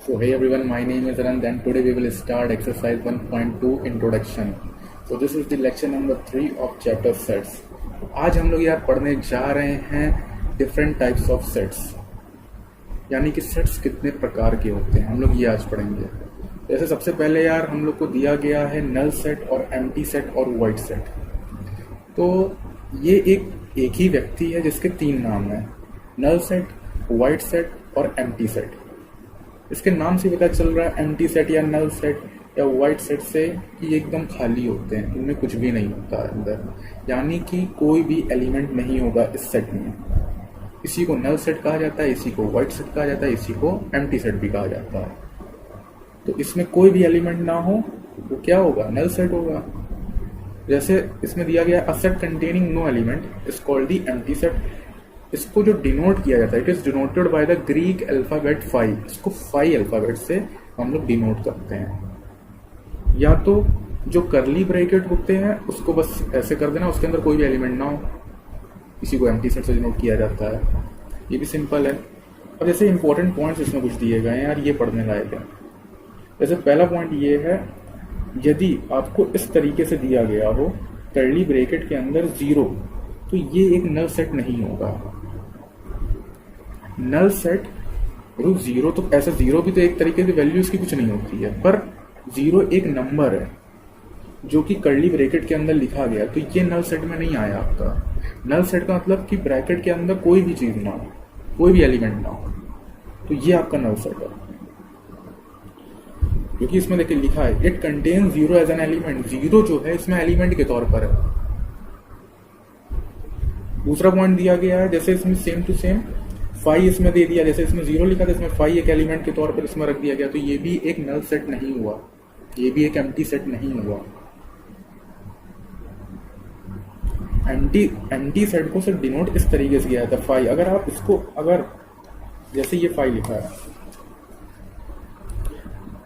So hey everyone, my name is Anand and today we will start exercise 1.2 introduction. So this is the lecture number 3 of chapter sets. आज हम लोग यार पढ़ने जा रहे हैं different types of sets, यानी कि सेट्स कितने प्रकार के होते हैं हम लोग ये आज पढ़ेंगे। जैसे सबसे पहले यार हम लोग को दिया गया है नल सेट और एम्प्टी सेट और वाइड सेट। तो ये एक ही व्यक्ति है जिसके 3 नाम हैं, नल सेट, वाइड सेट और एम्प्टी सेट। इसके नाम से पता चल रहा है एम्प्टी सेट या नल सेट या वाइड सेट से कि ये एकदम खाली होते हैं, इनमें कुछ भी नहीं होता है अंदर, यानी कि कोई भी एलिमेंट नहीं होगा इस सेट में। इसी को नल सेट कहा जाता है, इसी को वाइड सेट कहा जाता है, इसी को एम्प्टी सेट भी कहा जाता है। तो इसमें कोई भी एलिमेंट ना हो वो क्या होगा, नल सेट होगा। जैसे इसमें दिया गया a set containing no element is called the empty set. इसको जो डिनोट किया जाता है, it is denoted by the Greek alphabet phi. इसको फाई अल्फाबेट से हम लोग डिनोट करते हैं। या तो जो करली ब्रैकेट होते हैं उसको बस ऐसे कर देना, उसके अंदर कोई भी एलिमेंट ना हो, इसी को एम्प्टी सेट से डिनोट किया जाता है। ये भी सिंपल है। अब जैसे इंपॉर्टेंट पॉइंट्स इसमें कुछ दिए गए हैं यार, ये पढ़ने लायक है। जैसे पहला पॉइंट ये है, यदि आपको इस तरीके से दिया गया हो करली ब्रैकेट के अंदर 0, तो ये एक नल सेट नहीं होगा। नल सेट जीरो, तो ऐसा 0 भी तो एक तरीके से वैल्यू इसकी कुछ नहीं होती है, पर 0 एक नंबर है जो कि कर्ली ब्रैकेट के अंदर लिखा गया, तो ये नल सेट में नहीं आया आपका। नल सेट का मतलब कि ब्रैकेट के अंदर कोई भी चीज ना हो, कोई भी एलिमेंट ना हो, तो ये आपका नल सेट है। क्योंकि इसमें देखिए लिखा है it contain 0 as an element. 0 जो है इसमें एलिमेंट के तौर पर है। दूसरा पॉइंट दिया गया है, जैसे इसमें सेम टू सेम फाई इसमें दे दिया, जैसे इसमें 0 लिखा था इसमें फाई एक एलिमेंट के तौर पर इसमें रख दिया गया, तो ये भी एक नल सेट नहीं हुआ, ये भी एक एम्प्टी सेट नहीं हुआ। एम्प्टी सेट को सिर्फ डिनोट इस तरीके से किया जाता है फाई। अगर आप इसको, अगर जैसे ये फाई लिखा है,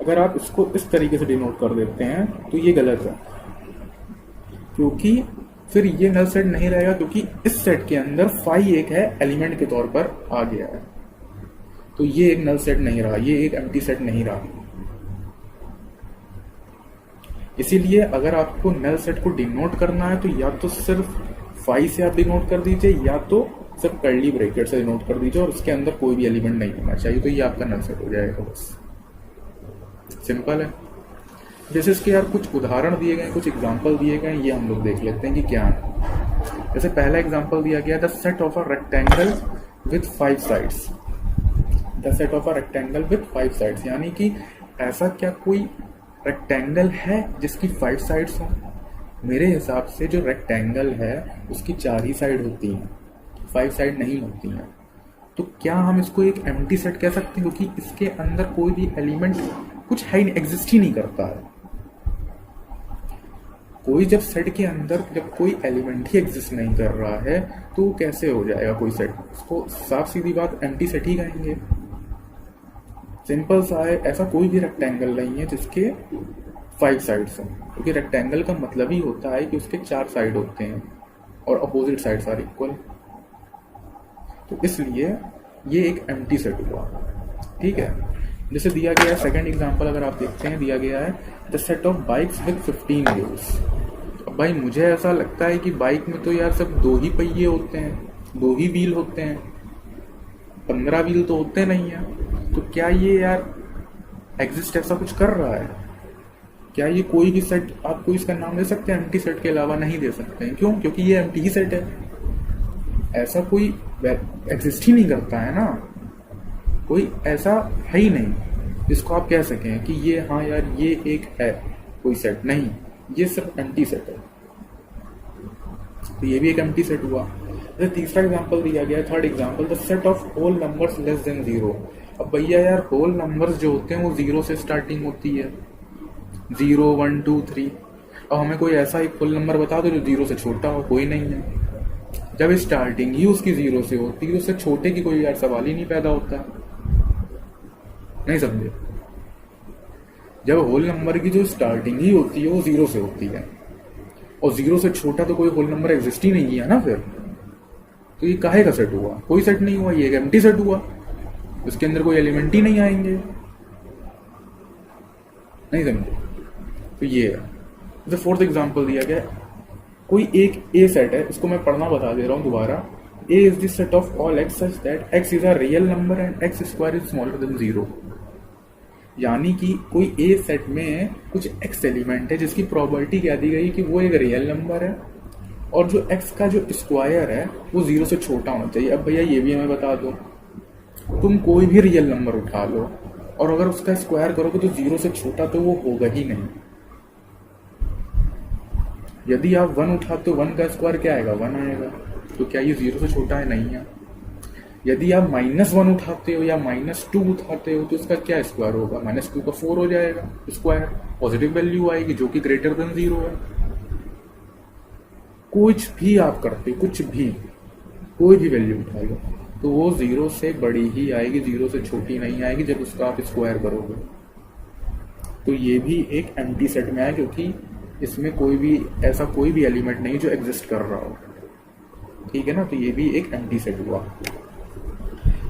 अगर आप इसको इस तरीके से डिनोट कर देते हैं तो ये गलत है, क्योंकि फिर ये नल सेट नहीं रहेगा, क्योंकि इस सेट के अंदर फाई एक है, एलिमेंट के तौर पर आ गया है, तो ये एक नल सेट नहीं रहा, ये एक एम्प्टी सेट नहीं रहा। इसीलिए अगर आपको नल सेट को डिनोट करना है तो या तो सिर्फ फाई से आप डिनोट कर दीजिए, या तो सिर्फ कर्ली ब्रैकेट से डिनोट कर दीजिए और उसके अंदर कोई भी एलिमेंट नहीं होना चाहिए, तो ये आपका नल सेट हो जाएगा। बस सिंपल है। जैसे इसके यार कुछ उदाहरण दिए गए, कुछ एग्जाम्पल दिए गए, ये हम लोग देख लेते हैं कि क्या है। जैसे पहला एग्जाम्पल दिया गया, the set of a rectangle with 5 sides. The set of a rectangle with 5 sides, यानी कि ऐसा क्या कोई रेक्टेंगल है जिसकी 5 साइड्स हो? मेरे हिसाब से जो रेक्टेंगल है उसकी 4 ही साइड होती हैं, 5 साइड नहीं होती हैं। तो क्या हम इसको एक एम्प्टी सेट कह सकते हैं, क्योंकि इसके अंदर कोई भी एलिमेंट कुछ है, एग्जिस्ट ही नहीं करता है। कोई जब सेट के अंदर जब कोई एलिमेंट ही एग्जिस्ट नहीं कर रहा है तो कैसे हो जाएगा कोई सेट? उसको साफ सीधी बात एम्प्टी सेट ही कहेंगे। सिंपल सा है, ऐसा कोई भी रेक्टेंगल नहीं है जिसके 5 साइड्स हो, क्योंकि रेक्टेंगल का मतलब ही होता है कि उसके 4 साइड होते हैं और अपोजिट साइड्स आर इक्वल। तो इसलिए ये एक एम्प्टी सेट हुआ। ठीक है। जैसे दिया गया है सेकंड एग्जांपल, अगर आप देखते हैं, दिया गया है the set of bikes with 15 wheels. अब भाई मुझे ऐसा लगता है कि बाइक में तो यार सिर्फ 2 ही पहिए होते हैं, 2 ही व्हील होते हैं, 15 व्हील तो होते नहीं है। तो क्या ये यार एग्जिस्ट ऐसा कुछ कर रहा है? क्या ये कोई भी सेट आपको इसका नाम दे सकते हैं एम्प्टी सेट के अलावा? नहीं दे सकते हैं। क्यों? क्योंकि ये एम्प्टी ही सेट है, ऐसा कोई एग्जिस्ट ही नहीं करता है ना, कोई ऐसा है ही नहीं जिसको आप कह सकें कि ये हाँ यार ये एक है कोई सेट। नहीं, ये सिर्फ एम्प्टी सेट है, तो ये भी एक एम्प्टी सेट हुआ। तीसरा एग्जांपल दिया गया, third example, the set of whole numbers less than 0। अब भैया यार होल नंबर्स जो होते हैं वो 0 से स्टार्टिंग होती है, 0 1 2 3। अब हमें कोई ऐसा एक फुल नंबर बता दो जो 0 से छोटा हो, कोई नहीं है। जब स्टार्टिंग ही उसकी 0 से होती है, उससे छोटे की कोई यार सवाल ही नहीं पैदा होता। नहीं समझे? जब होल नंबर की जो स्टार्टिंग ही होती है वो 0 से होती है, और 0 से छोटा तो कोई होल नंबर एग्जिस्ट ही नहीं है ना, फिर तो ये काहे का सेट हुआ? कोई सेट नहीं हुआ, ये एक एम्प्टी सेट हुआ, उसके अंदर कोई एलिमेंट ही नहीं आएंगे। नहीं समझे? तो ये है। जैसे फोर्थ एग्जाम्पल दिया गया, कोई एक ए सेट है, इसको मैं पढ़ना बता दे रहा हूँ दोबारा। A is the set of all x such that x is a real number and x square is smaller than 0। यानी कि कोई ए सेट में कुछ एक्स एलिमेंट है जिसकी प्रॉपर्टी क्या दी गई कि वो एक रियल नंबर है और जो एक्स का जो स्क्वायर है वो 0 से छोटा होना चाहिए। अब भैया ये भी हमें बता दो, तुम कोई भी रियल नंबर उठा लो और अगर उसका स्क्वायर करोगे तो 0 से छोटा तो वो होगा ही नहीं। यदि आप 1 उठाते हो 1 का स्क्वायर क्या आएगा? 1 आएगा। तो क्या ये 0 से छोटा है? नहीं है। यदि आप -1 उठाते हो या -2 उठाते हो तो इसका क्या स्क्वायर होगा? -2 का 4 हो जाएगा स्क्वायर, पॉजिटिव वैल्यू आएगी जो कि ग्रेटर देन 0 है। कुछ भी आप करते हो, कुछ भी, कोई भी वैल्यू उठा लो तो वो 0 से बड़ी ही आएगी, 0 से छोटी नहीं आएगी जब उसका आप स्क्वायर करोगे। तो ये भी एक एम्प्टी सेट में है क्योंकि इसमें कोई भी ऐसा कोई भी एलिमेंट नहीं जो एग्जिस्ट कर रहा हो। ठीक है ना? तो ये भी एक एम्प्टी सेट हुआ।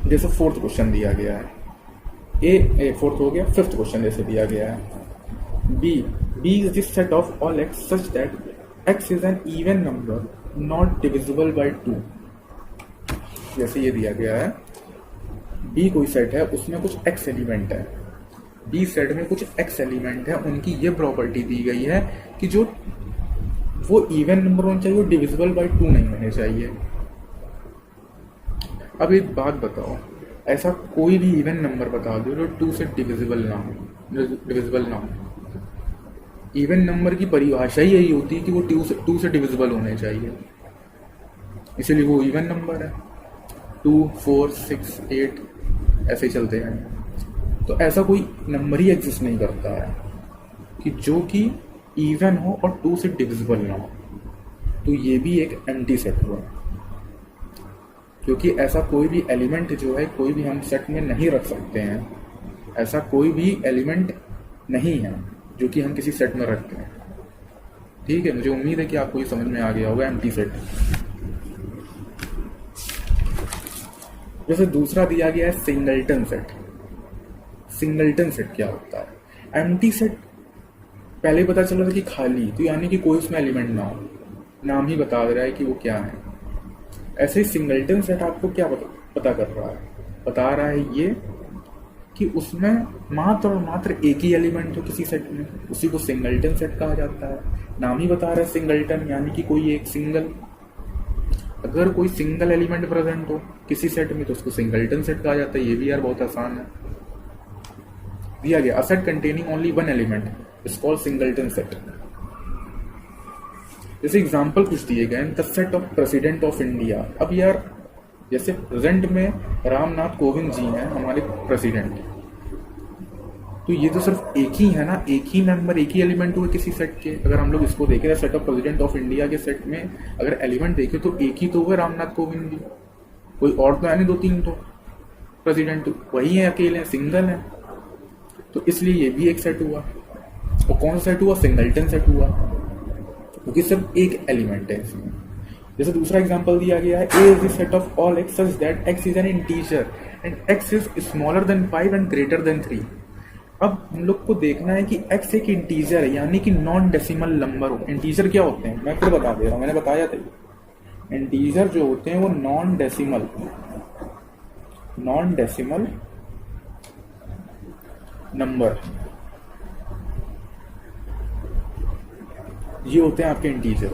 जैसे फोर्थ क्वेश्चन दिया गया है, फोर्थ हो गया। फिफ्थ क्वेश्चन जैसे दिया गया है, B is this set of all x such that x is an even number not divisible by 2। जैसे ये दिया गया है, बी कोई सेट है, उसमें कुछ एक्स एलिमेंट है, बी सेट में कुछ एक्स एलिमेंट है, उनकी ये प्रॉपर्टी दी गई है कि जो वो इवन नंबर होना चाहिए, वो डिविजिबल बाय 2 नहीं होने चाहिए। अब एक बात बताओ, ऐसा कोई भी इवन नंबर बता दो जो 2 से डिविजिबल ना हो। इवन नंबर की परिभाषा ही यही होती है कि वो 2 से डिविजिबल होने चाहिए, इसीलिए वो इवन नंबर है। 2, 4, 6, 8 ऐसे ही चलते हैं। तो ऐसा कोई नंबर ही एग्जिस्ट नहीं करता है कि जो कि इवन हो और 2 से डिविजिबल ना हो। तो ये भी एक एम्प्टी सेट हुआ क्योंकि ऐसा कोई भी एलिमेंट जो है कोई भी हम सेट में नहीं रख सकते हैं। ऐसा कोई भी एलिमेंट नहीं है जो कि हम किसी सेट में रखते हैं। ठीक है, मुझे उम्मीद है कि आपको ये समझ में आ गया होगा एम्प्टी सेट। जैसे दूसरा दिया गया है सिंगलटन सेट। सिंगलटन सेट क्या होता है? एम्प्टी सेट पहले पता चला था कि खाली, तो यानी कि कोई उसमें एलिमेंट ना हो, नाम ही बता दे रहा है कि वो क्या है। ऐसे ही सिंगलटन सेट आपको क्या पता कर रहा है? बता रहा है ये कि उसमें मात्र और मात्र एक ही एलिमेंट हो किसी सेट में, उसी को सिंगलटन सेट कहा जाता है। नाम ही बता रहा है सिंगलटन, यानी कि कोई एक सिंगल, अगर कोई सिंगल एलिमेंट प्रेजेंट हो किसी सेट में तो उसको सिंगलटन सेट कहा जाता है। ये भी यार बहुत आसान है। दिया गया, a set containing only one element is called singleton set. जैसे एग्जाम्पल कुछ दिए गए, the set of president of India. अब यार जैसे प्रेजेंट में रामनाथ कोविंद जी हैं हमारे प्रेसिडेंट, तो ये तो सिर्फ एक ही है ना, एक ही नंबर, एक ही एलिमेंट हुए किसी सेट के। अगर हम लोग इसको देखें, set of president of India के सेट में अगर एलिमेंट देखें तो एक ही तो हुए रामनाथ कोविंद जी, कोई और तो है नहीं 2-3 तो प्रेसिडेंट, वही है, अकेले सिंगल है। तो इसलिए ये भी एक सेट हुआ। और कौन सा सेट हुआ? सिंगलटन सेट हुआ, क्योंकि सिर्फ एक एलिमेंट है इसमें। जैसे दूसरा एग्जांपल दिया गया है, A is the set of all x such that x is an integer and x is smaller than 5 and greater than 3। अब हम लोग को देखना है कि एक्स एक इंटीजर है, यानी कि नॉन डेसिमल नंबर हो। इंटीजर क्या होते हैं मैं फिर बता दे रहा हूँ, मैंने बताया था। इंटीजर जो होते हैं वो नॉन डेसिमल नंबर, ये होते हैं आपके इंटीजर।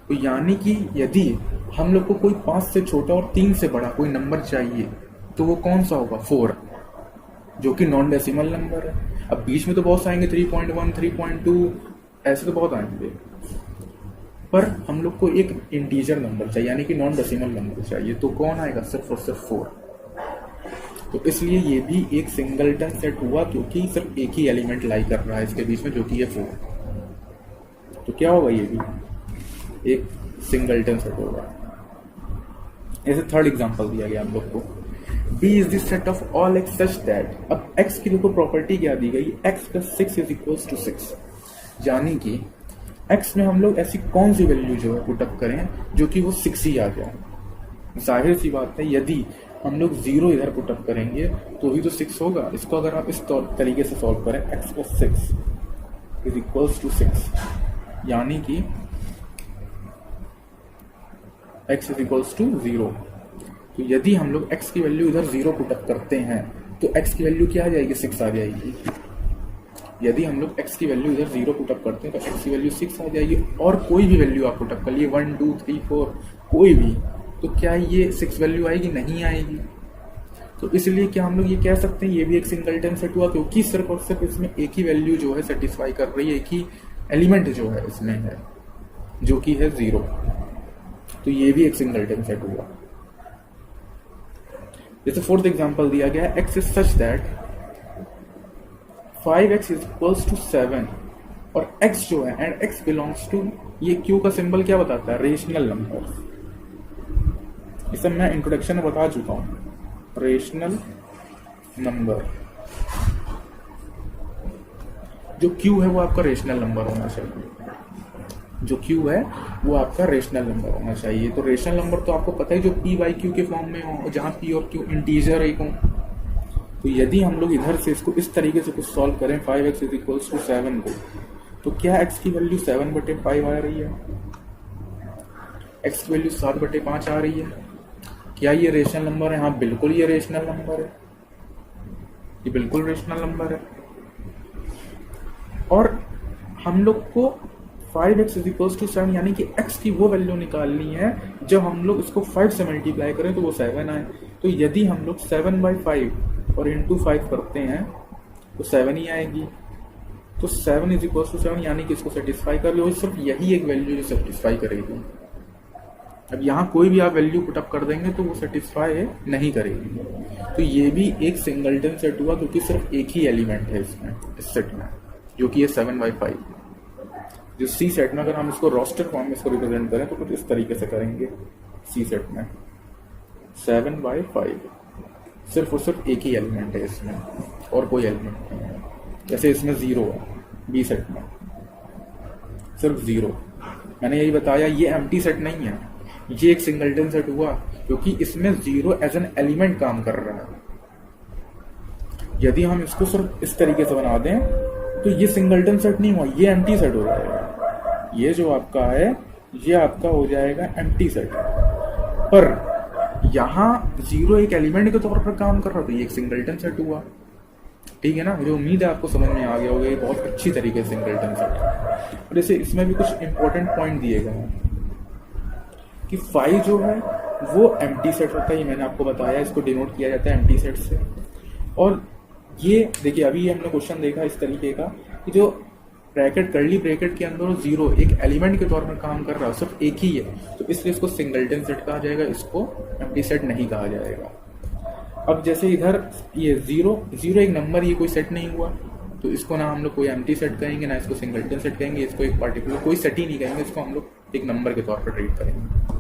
तो यानी कि यदि हम लोग को कोई 5 से छोटा और 3 से बड़ा कोई नंबर चाहिए तो वो कौन सा होगा? 4, जो कि नॉन डेसिमल नंबर है। अब बीच में तो बहुत आएंगे, 3.1, 3.2 ऐसे तो बहुत आएंगे, पर हम लोग को एक इंटीजर नंबर चाहिए, यानी कि नॉन डेसिमल नंबर चाहिए। तो कौन आएगा? सिर्फ और सिर्फ 4। तो इसलिए ये भी एक सिंगलटन सेट हुआ क्योंकि सिर्फ एक ही एलिमेंट लाई कर रहा है इसके बीच में, जो कि ये 4। तो क्या होगा? ये भी एक सिंगलटन सेट होगा। ऐसे थर्ड एग्जांपल दिया गया हम लोग को, B is the set of all x such that. अब x की देखो प्रॉपर्टी क्या दी गई, x + 6 = 6, यानी कि x में हम लोग ऐसी कौन सी वैल्यू जो है पुटअप करें जो कि वो 6 ही आ जाए। जाहिर सी बात है, यदि हम लोग 0 इधर पुटअप करेंगे तो भी तो 6 होगा। इसको अगर आप इस तरीके से सॉल्व करें, x + 6 इज इक्वल्स टू 6, यानी कि x इज इक्वल्स टू 0। तो यदि हम लोग x की वैल्यू इधर 0 पुटअप करते हैं तो x की वैल्यू क्या आ जाएगी, 6 आ जाएगी। यदि हम लोग x की वैल्यू इधर 0 पुटअप करते हैं तो x की वैल्यू 6 आ जाएगी, और कोई भी वैल्यू आप पुटअप कर लिए 1 2 3 4 कोई भी, तो क्या ये 6 वैल्यू आएगी, नहीं आएगी। तो इसलिए क्या हम लोग ये कह सकते हैं ये भी एक सिंगलटन सेट हुआ, क्योंकि सिर्फ और सिर्फ इसमें एक ही वैल्यू जो है सेटिस्फाई कर रही है, एक ही एलिमेंट जो है इसमें है जो कि है 0। तो ये भी एक सिंगलटन सेट हुआ। जैसे फोर्थ एग्जांपल दिया गया है, x is such that 5x is equals to 7, और x जो है एंड x बिलोंग्स टू, ये q का सिंबल क्या बताता है, रेशनल नंबर। इसे मैं इंट्रोडक्शन में बता चुका हूं, रेशनल नंबर। जो q है वो आपका रेशनल नंबर होना चाहिए, जो q है वो आपका रेशनल नंबर होना चाहिए। तो रेशनल नंबर तो आपको पता है जो p/q के फॉर्म में हो, जहां p और q इंटीजर एक हो। तो यदि हम लोग इधर से इसको इस तरीके से कुछ सॉल्व करें 5x इज इक्वल्स टू 7 को, तो क्या x की वैल्यू 7/5 आ रही है, x की वैल्यू 7/5 आ रही है। क्या ये रेशनल नंबर है? हाँ बिल्कुल ये रेशनल नंबर है, ये बिल्कुल रेशनल नंबर है। और हम लोग को 5x इज इक्वल्स टू 7 यानी कि x की वो वैल्यू निकालनी है जब हम लोग इसको 5 से मल्टीप्लाई करें तो वो 7 आए। तो यदि हम लोग 7/5 और इंटू 5 करते हैं तो 7 ही आएगी। तो 7 इज इक्वल्स टू 7 यानी कि इसको सेटिस्फाई कर लो, सिर्फ यही एक वैल्यू जो सेटिस्फाई करेगी। अब यहाँ कोई भी आप वैल्यू पुटअप कर देंगे तो वो सेटिस्फाई नहीं करेगी। तो ये भी एक सिंगलटन सेट हुआ क्योंकि सिर्फ एक ही एलिमेंट है इसमें, इस सेट में, जो कि है 7/5। जो सी सेट में अगर हम इसको रोस्टर फॉर्म में इसको रिप्रेजेंट करें तो कुछ इस तरीके से करेंगे। सी सेट में 7/5 सिर्फ और सिर्फ एक ही एलिमेंट है इसमें, और कोई एलिमेंट नहीं है। जैसे इसमें 0 है बी सेट में, सिर्फ 0। मैंने यही बताया ये एम्प्टी सेट नहीं है, ये एक सिंगलटन सेट हुआ क्योंकि इसमें 0 एज एन एलिमेंट काम कर रहा है। यदि हम इसको सिर्फ इस तरीके से बना दें तो ये सिंगलटन सेट नहीं हुआ, ये एम्प्टी सेट हो जाएगा। ये जो आपका है ये आपका हो जाएगा एम्प्टी सेट। पर यहाँ 0 एक एलिमेंट के तौर पर काम कर रहा था, ये एक सिंगलटन सेट हुआ। ठीक है ना, मुझे उम्मीद है आपको समझ में आ गया होगा, ये बहुत अच्छी तरीके से सिंगलटन सेट है। और जैसे इसमें भी कुछ इंपॉर्टेंट पॉइंट दिए गए हैं कि 5 जो है वो एम्प्टी सेट होता है, ये मैंने आपको बताया, इसको डिनोट किया जाता है एम्प्टी सेट से। और ये देखिए अभी हमने क्वेश्चन देखा इस तरीके का कि जो ब्रैकेट कर्ली ब्रैकेट के अंदर 0 एक एलिमेंट के तौर पर काम कर रहा है, सिर्फ एक ही है, तो इसलिए इसको सिंगलटन सेट कहा जाएगा, इसको एम्प्टी सेट नहीं कहा जाएगा। अब जैसे इधर ये 0 एक नंबर, ये कोई सेट नहीं हुआ, तो इसको ना हम लोग कोई एम्प्टी सेट कहेंगे ना इसको सिंगलटन सेट कहेंगे, इसको एक पार्टिकुलर कोई सेट ही नहीं कहेंगे, इसको हम लोग एक नंबर के तौर पर ट्रीट करेंगे।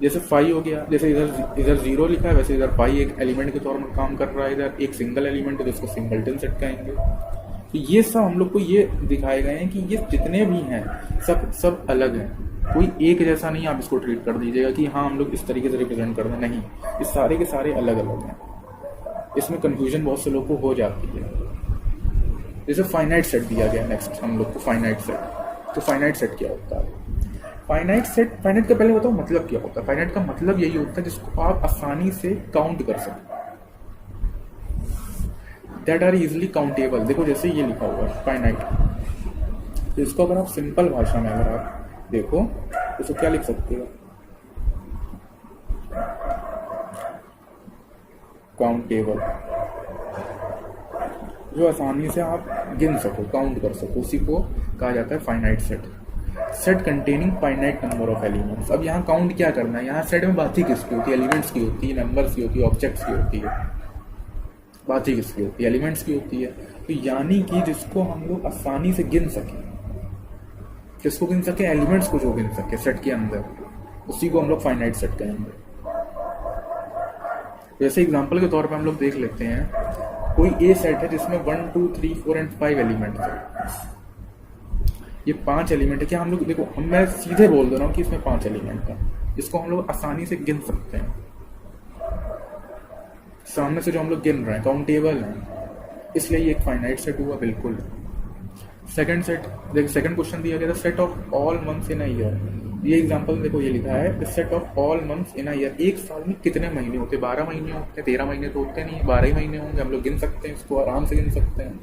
जैसे 5 हो गया, जैसे इधर 0 लिखा है वैसे इधर 5 एक एलिमेंट के तौर पर काम कर रहा है, इधर एक सिंगल एलिमेंट है तो इसको सिंगलटन सेट कहेंगे। तो ये सब हम लोग को ये दिखाए गए हैं कि ये जितने भी हैं सब अलग हैं, कोई एक जैसा नहीं आप इसको ट्रीट कर दीजिएगा कि हाँ हम लोग इस तरीके से रिप्रेजेंट कर दें, नहीं, ये सारे के सारे अलग अलग हैं। इसमें कंफ्यूजन बहुत से लोगों को हो जाती है। जैसे फाइनाइट सेट दिया गया नेक्स्ट हम लोग को, फाइनाइट सेट। तो फाइनाइट सेट क्या होता है? फाइनाइट सेट, फाइनाइट का पहले बताओ मतलब क्या होता है। फाइनाइट का मतलब यही होता है जिसको आप आसानी से काउंट कर सकते, दैट आर इजिली काउंटेबल। देखो जैसे ये लिखा हुआ है फाइनाइट, तो इसको अगर आप सिंपल भाषा में अगर आप देखो तो इसको क्या लिख सकते हो, काउंटेबल, जो आसानी से आप गिन सको, काउंट कर सको, उसी को कहा जाता है finite set. Set containing finite number of elements. अब यहाँ काउंट क्या करना है, यहाँ सेट में बात ही किसकी होती है, एलिमेंट्स की होती है, नंबर्स की होती है, ऑब्जेक्ट्स की होती है, बात ही किसकी होती है, एलिमेंट्स की होती है। तो यानी कि जिसको हम लोग आसानी से गिन सके, किसको गिन सके, एलिमेंट्स को जो गिन सके सेट के अंदर, उसी को हम लोग फाइनाइट सेट कहेंगे। जैसे एग्जांपल के तौर पे हम लोग देख लेते हैं, कोई ए सेट है जिसमें 1 2 3 4 एंड 5 एलिमेंट है, ये 5 एलिमेंट है। क्या हम लोग देखो, मैं सीधे बोल दे रहा हूँ कि इसमें 5 एलिमेंट है, इसको हम लोग आसानी से गिन सकते हैं। सामने से जो हम लोग गिन रहे हैं काउंटेबल है, इसलिए ये एक फाइनाइट सेट हुआ बिल्कुल। सेकंड सेट, देखो सेकंड क्वेश्चन दिया गया था set of all months in a year. ये एग्जांपल देखो ये लिखा है set of all months in a year. एक साल में कितने महीने होते हैं? 12 महीने होते हैं। 13 महीने तो होते नहीं, 12 ही महीने होंगे, हम लोग गिन सकते हैं, इसको आराम से गिन सकते हैं,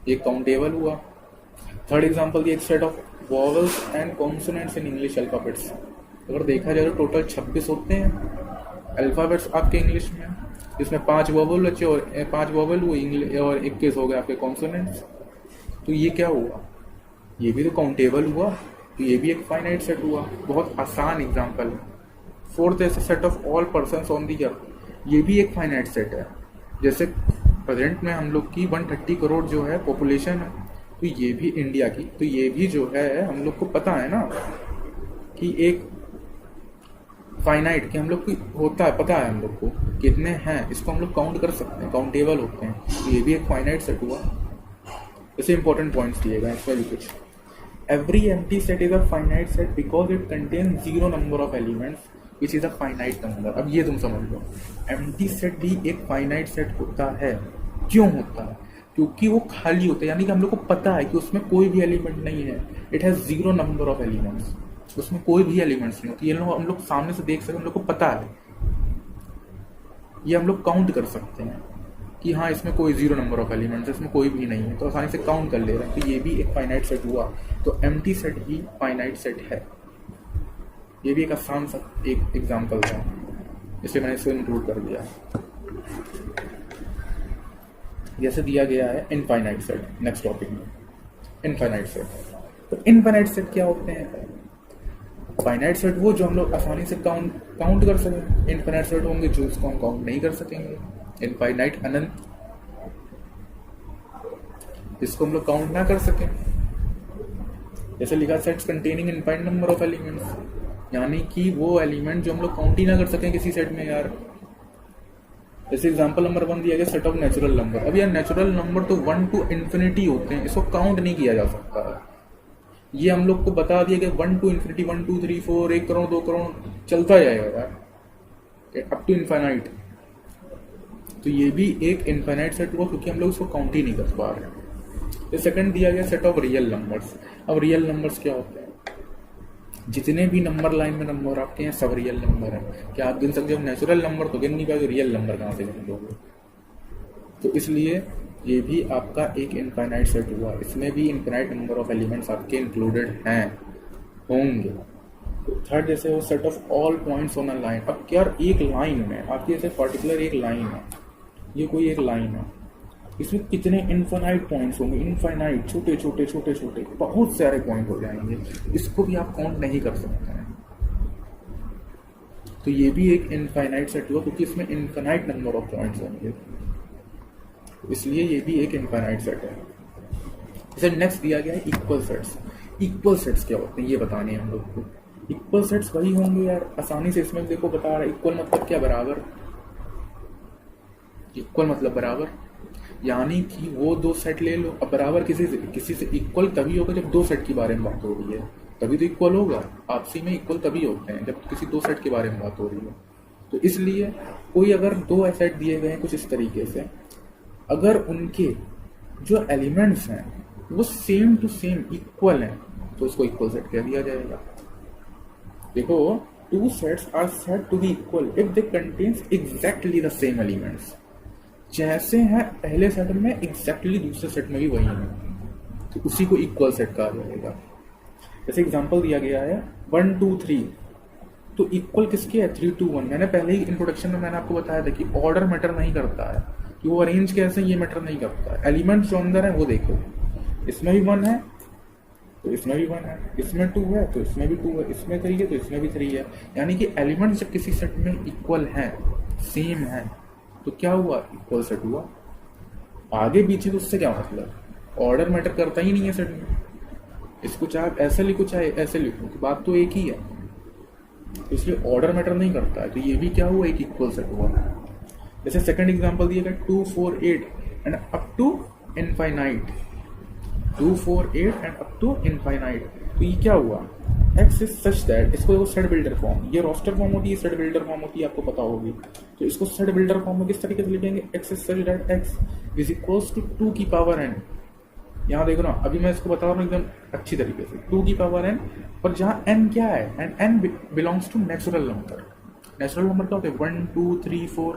ये काउंटेबल हुआ। थर्ड एग्जांपल दिया set of vowels and consonants in English alphabets. अगर देखा जाए तो टोटल 26 होते हैं अल्फाबेट्स आपके इंग्लिश में, जिसमें 5 वॉवल बचे और 5 वॉवल हुए इंग्लिश और 21 हो गए आपके कॉन्सोनेंट्स। तो ये क्या हुआ? ये भी तो काउंटेबल हुआ, तो ये भी एक फाइनाइट सेट हुआ। बहुत आसान एग्जांपल है। फोर्थ है set of all persons on the earth. ये भी एक फाइनाइट सेट है। जैसे प्रेजेंट में हम लोग की 130 करोड़ जो है पॉपुलेशन है, तो ये भी इंडिया की, तो ये भी जो है हम लोग को पता है ना कि एक फाइनाइट कि हम लोग की होता है, पता है हम लोग को कितने हैं, इसको हम लोग काउंट कर सकते हैं, काउंटेबल होते हैं, तो ये भी एक फाइनाइट सेट हुआ। जैसे इंपॉर्टेंट पॉइंट्स दिए गए इसमें भी कुछ। Every empty set is a finite set because it contain 0 number of elements which is a finite number. अब ये तुम समझ लो, एम्प्टी सेट भी एक फाइनाइट सेट होता है। क्यों होता है? क्योंकि वो खाली होता है, यानी कि हम लोग को पता है कि उसमें कोई भी एलिमेंट नहीं है। It has 0 number of elements, उसमें कोई भी एलिमेंट्स नहीं होती। ये लोग हम लोग सामने से देख सकते, हम लोग को पता है, ये हम लोग काउंट कर सकते हैं कि हाँ इसमें कोई 0 नंबर ऑफ एलिमेंट्स, इसमें कोई भी नहीं है, तो आसानी से काउंट कर ले रहे हैं, तो ये भी एक फाइनाइट सेट हुआ। तो एम्प्टी सेट भी फाइनाइट सेट है। ये भी एक आसान सा एक एग्जांपल था, इसलिए मैंने इसको इंक्लूड कर दिया। जैसे दिया गया है इनफाइनाइट सेट, नेक्स्ट टॉपिक में इनफाइनाइट सेट। तो इनफाइनाइट सेट क्या होते हैं? फाइनाइट सेट वो जो हम लोग आसानी से काउंट कर सकें। इनफाइनाइट सेट होंगे जो उसको हम काउंट नहीं कर सकेंगे। इनफाइनाइट अनंत, जिसको हम लोग काउंट ना कर सकें। जैसे लिखा sets containing infinite number of elements, यानी कि वो एलिमेंट जो हम लोग काउंट ही ना कर सकें किसी सेट में यार। जैसे एग्जांपल नंबर 1 दिया गया सेट ऑफ नेचुरल नंबर। अब यार नेचुरल नंबर तो 1 to इन्फिनिटी होते हैं, इसको काउंट नहीं किया जा सकता है। ये हम लोग को बता दिया कि 1 to इन्फिनिटी, 1 2 3 4 1 करोड़ 2 करोड़ चलता जाएगा यार अप टू इन्फाइनाइट। तो ये भी एक इनफाइनाइट सेट हुआ क्योंकि हम लोग उसको काउंट ही नहीं कर पा रहे हैं। तो सेकंड दिया गया सेट ऑफ रियल नंबर्स। अब रियल नंबर्स क्या होते हैं? जितने भी नंबर लाइन में नंबर आपके हैं सब रियल नंबर है। क्या आप गिन सकते हो? नेचुरल नंबर तो गिन नहीं पाओगे, रियल नंबर कहाँ से गिन लोगे? तो इसलिए ये भी आपका एक इनफाइनाइट सेट हुआ। इसमें भी इनफाइनाइट नंबर ऑफ एलिमेंट्स आपके इंक्लूडेड हैं, होंगे। तो थर्ड जैसे वो set of all points on a line. अब क्या एक लाइन में आपकी जैसे पर्टिकुलर एक लाइन है, ये कोई एक लाइन है, इसमें कितने इनफाइनाइट पॉइंट्स होंगे? इनफाइनाइट, छोटे छोटे छोटे छोटे बहुत सारे पॉइंट हो जाएंगे, इसको भी आप काउंट नहीं कर सकते हैं। तो ये भी एक इनफाइनाइट सेट हुआ क्योंकि इसमें इनफाइनाइट नंबर ऑफ पॉइंट्स होंगे, इसलिए ये भी एक इनफाइनाइट सेट है। जैसे नेक्स्ट दिया गया है इक्वल सेट्स। इक्वल सेट्स क्या होते हैं ये बताने हैं हम लोग को। इक्वल सेट्स वही होंगे यार, आसानी से इसमें देखो बता रहा है। इक्वल मतलब क्या? बराबर। इक्वल मतलब बराबर, यानी कि वो दो सेट ले लो। अब बराबर किसी से इक्वल तभी होगा जब दो सेट के बारे में बात हो रही है, तभी तो इक्वल होगा। आपसी में इक्वल तभी होते हैं जब किसी दो सेट के बारे में बात हो रही है। तो इसलिए कोई अगर दो सेट दिए गए हैं कुछ इस तरीके से, अगर उनके जो एलिमेंट्स हैं वो सेम टू सेम इक्वल हैं तो उसको इक्वल सेट कह दिया जाएगा। देखो, two sets are said to be equal if they contains exactly the same elements. जैसे हैं पहले सेट में एग्जैक्टली दूसरे सेट में भी वही है, तो उसी को इक्वल सेट कहा जाएगा। जैसे एग्जांपल दिया गया है 1 2 3, तो इक्वल किसके है? 3 2 1। मैंने पहले ही इंट्रोडक्शन में मैंने आपको बताया था कि ऑर्डर मैटर नहीं करता है, कि वो अरेंज कैसे ये मैटर नहीं करता है। एलिमेंट्स जो अंदर है वो देखो, इसमें भी 1 है तो इसमें भी 1 है, इसमें 2 है तो इसमें भी 2 है, इसमें 3 है तो इसमें भी 3 है। यानी कि एलिमेंट्स जब किसी सेट में इक्वल हैं, सेम है, तो क्या हुआ? इक्वल सेट हुआ। आगे पीछे तो उससे क्या मतलब? ऑर्डर मैटर करता ही नहीं है सेट में। इसको चाहे ऐसे लिखो चाहे ऐसे लिखो, तो बात तो एक ही है, तो इसलिए ऑर्डर मैटर नहीं करता है। तो ये भी क्या हुआ? एक इक्वल सेट हुआ। जैसे सेकंड एग्जांपल दिया गया 2 4 8 and up to infinite. 2 4 8 and up to infinite, तो ये क्या हुआ? एक्स इज सच दैट, इसको देखो सेट बिल्डर फॉर्म, ये रोस्टर फॉर्म होती है, सेट बिल्डर फॉर्म होती है, आपको पता होगी। तो इसको सेट बिल्डर फॉर्म में किस तरीके से लिखेंगे, x is such that x is equals to 2 की पावर n। यहाँ देखो ना, अभी मैं इसको बता रहा हूँ एकदम अच्छी तरीके से, 2 की पावर n, और जहाँ n क्या है, and n belongs to natural number. Natural number क्या होते हैं, 1 2 3 4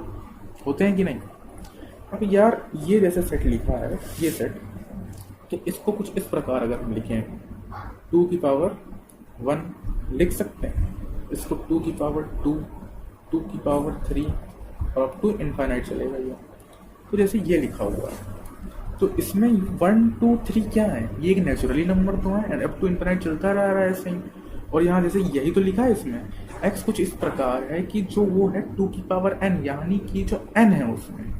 होते हैं कि नहीं। अब यार ये जैसे सेट लिखा है, ये सेट, तो इसको कुछ इस प्रकार अगर हम लिखें, 2 की पावर 1 लिख सकते हैं, इसको 2 की पावर 2, 2 की पावर 3 और अप टू इनफाइनाइट चलेगा ये। तो जैसे ये लिखा हुआ है, तो इसमें 1 2 3 क्या है, ये एक नेचुरली नंबर तो है, एंड अप टू इनफाइनाइट चलता रह रहा है ऐसे ही। और यहाँ जैसे यही तो लिखा है इसमें, x कुछ इस प्रकार है कि जो वो है 2 की पावर n, यानी कि जो n है उसमें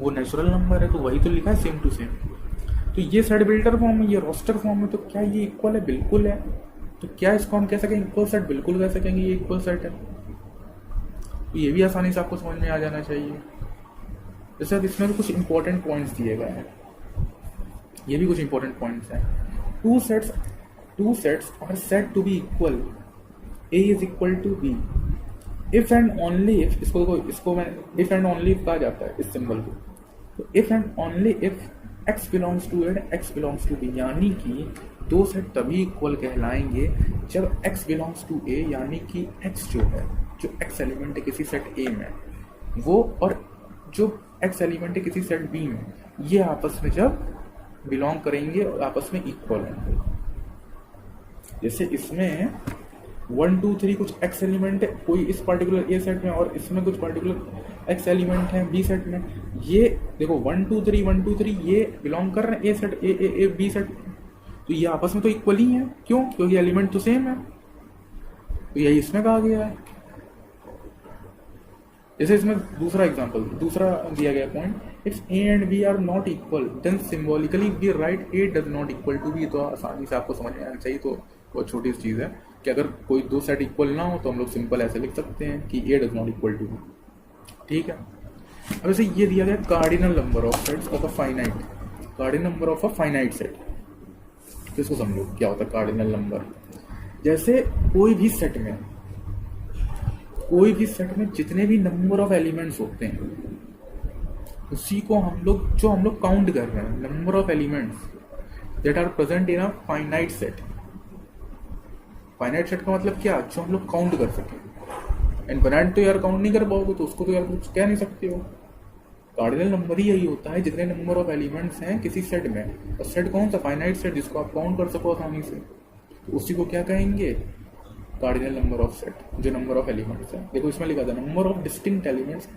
वो नेचुरल नंबर है, तो वही तो लिखा है सेम टू सेम। तो ये सेट बिल्डर फॉर्म है, ये रोस्टर फॉर्म है, तो क्या ये इक्वल है, बिल्कुल है। तो क्या इसको हम कह सकेंगे इक्वल सेट, बिल्कुल कह सकेंगे ये इक्वल सेट है। तो ये भी आसानी से आपको समझ में आ जाना चाहिए। जैसे अब इसमें भी कुछ इंपॉर्टेंट पॉइंट्स दिए गए हैं, ये भी कुछ इंपॉर्टेंट पॉइंट्स हैं। Two sets are said to be equal, A is equal to B if and only if, इसको मैं इफ एंड ओनली इफ कहा जाता है इस सिंबल को। तो if and only if x belongs to and x belongs to b, यानी कि दो सेट तभी इक्वल कहलाएंगे जब x बिलोंग्स टू a, यानी कि x जो है, जो x एलिमेंट है किसी सेट a में वो, और जो x एलिमेंट है किसी सेट b में, ये आपस में जब बिलोंग करेंगे और आपस में इक्वल होंगे। जैसे इसमें 1 2 3 कुछ x एलिमेंट है कोई इस पर्टिकुलर a सेट में, और इसमें कुछ पर्टिकुलर x एलिमेंट है b सेट में। ये देखो 1 2 3 ये बिलोंग कर रहे हैं a set, a b set, तो ये आपस में तो इक्वल ही है। क्यों? क्योंकि एलिमेंट तो सेम है। तो यही इसमें कहा गया है। जैसे इसमें दूसरा एग्जांपल, दूसरा दिया गया point, it's a and b are not equal then symbolically we write a does not equal to b। तो आसानी से आपको समझ में आना चाहिए। तो बहुत छोटी सी चीज़ है कि अगर कोई दो सेट इक्वल ना हो तो हम लोग सिंपल ऐसे लिख सकते हैं कि a does not equal to b। ठीक है। अब जैसे ये दिया गया cardinal number of sets of a finite, cardinal number of a finite set. तो इसको समझो क्या होता है कार्डिनल नंबर। जैसे कोई भी सेट में जितने भी नंबर ऑफ एलिमेंट्स होते हैं, उसी को हम लोग काउंट कर रहे हैं, number of elements that are present in a finite set. Finite set का मतलब क्या, जो हम लोग काउंट कर सकें। इनफाइनाइट तो यार काउंट नहीं कर पाओगे, तो उसको तो यार कुछ कह नहीं सकते हो। कार्डिनल नंबर ही यही होता है, जितने नंबर ऑफ एलिमेंट्स हैं किसी सेट में, और सेट कौन सा, फाइनाइट सेट, जिसको आप काउंट कर सको आसानी से, तो उसी को क्या कहेंगे, कार्डिनल नंबर ऑफ सेट, जो नंबर ऑफ एलिमेंट्स है। देखो इसमें लिखा था नंबर ऑफ डिस्टिंक्ट एलिमेंट्स,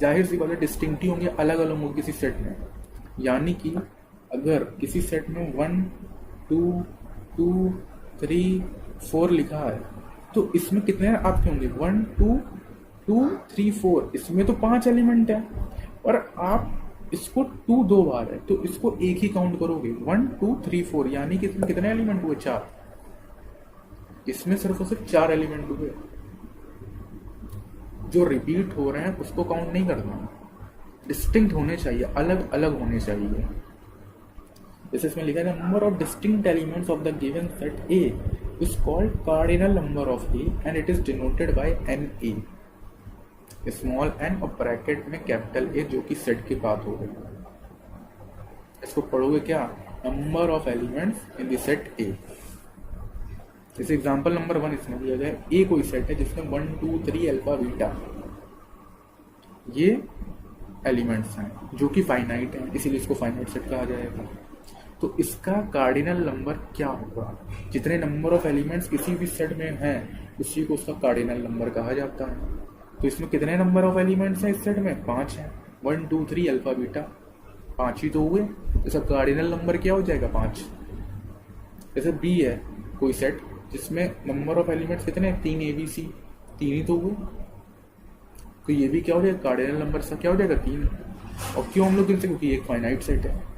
जाहिर सी बात है डिस्टिंक्ट ही होंगे, अलग अलग होंगे किसी सेट में। यानी कि अगर किसी सेट में 1 2 2 3 4 लिखा है, तो इसमें कितने आपके होंगे, 1 2 2 3 4, इसमें तो 5 एलिमेंट है। और आप इसको 2 2 बार है, तो इसको एक ही काउंट करोगे, 1 2 3 4, यानी कि इसमें कितने एलिमेंट हुए, 4। इसमें सिर्फ और सिर्फ 4 एलिमेंट हुए। जो रिपीट हो रहे हैं उसको काउंट नहीं करना, डिस्टिंक्ट होने चाहिए, अलग अलग होने चाहिए। जैसे इसमें लिखा है number of distinct elements of the given set A is called cardinal number of A and it is denoted bye NA, small n और ब्रैकेट में कैपिटल A, जो कि सेट की बात हो रही है। इसको पढ़ोगे क्या, number of elements in the set A। जैसे एग्जांपल नंबर 1 इसमें दिया गया है, A कोई सेट है जिसमें 1 2 3 अल्फा बीटा ये एलिमेंट्स हैं, जो कि फाइनाइट हैं, इसीलिए इसको फाइनाइट सेट कहा जाएगा। तो इसका कार्डिनल नंबर क्या होगा, जितने नंबर ऑफ एलिमेंट्स किसी भी सेट में हैं उसी को उसका कार्डिनल नंबर कहा जाता है। तो इसमें कितने नंबर ऑफ एलिमेंट्स हैं इस सेट में, 5 हैं, 1 2 3 अल्फा बीटा, 5 ही तो हुए, तो इसका कार्डिनल नंबर क्या हो जाएगा, 5। जैसे B है कोई सेट जिसमें नंबर ऑफ एलिमेंट्स कितने, 3 ABC, 3 ही तो हुए, तो ये भी क्या हो जाएगा, कार्डिनल नंबर सा क्या हो जाएगा, 3। और क्यों हम लोग इनसे, क्योंकि एक फाइनाइट सेट है।